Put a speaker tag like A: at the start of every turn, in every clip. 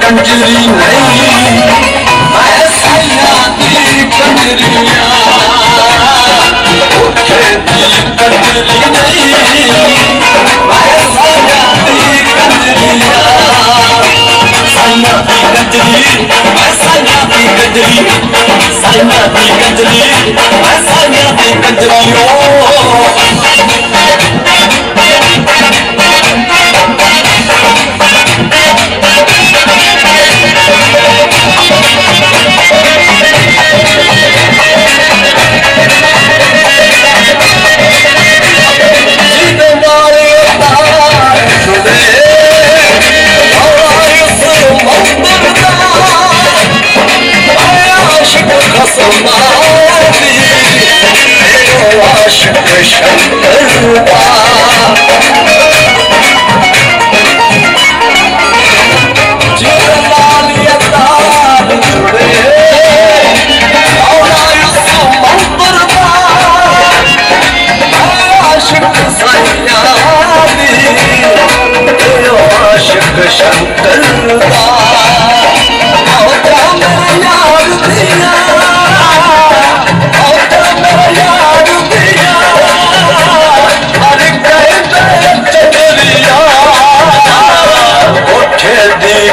A: कंजरी नहीं मैं सैया दी कंजरिया कंजरी नहीं मैं सैया दी कंजरिया सैया दी कंजरी मैं सैया दी कंजरी सैया दी कंजरी मैं सैया दी कंजरी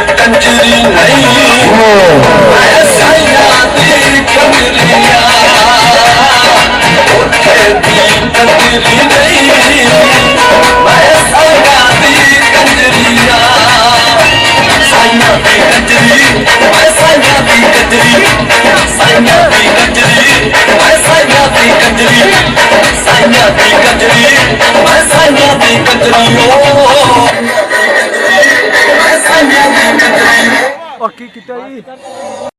A: कंजरी नहीं मैं सैया दी कंजरिया कंजरी नहीं मैं सैया दी कंजरिया सैया दी कंजरी मैं सैया दी कंजरी सैया दी कंजरी मैं सैया दी कंजरी सैया दी कंजरी मैं सैया दी कंजरी
B: और की किता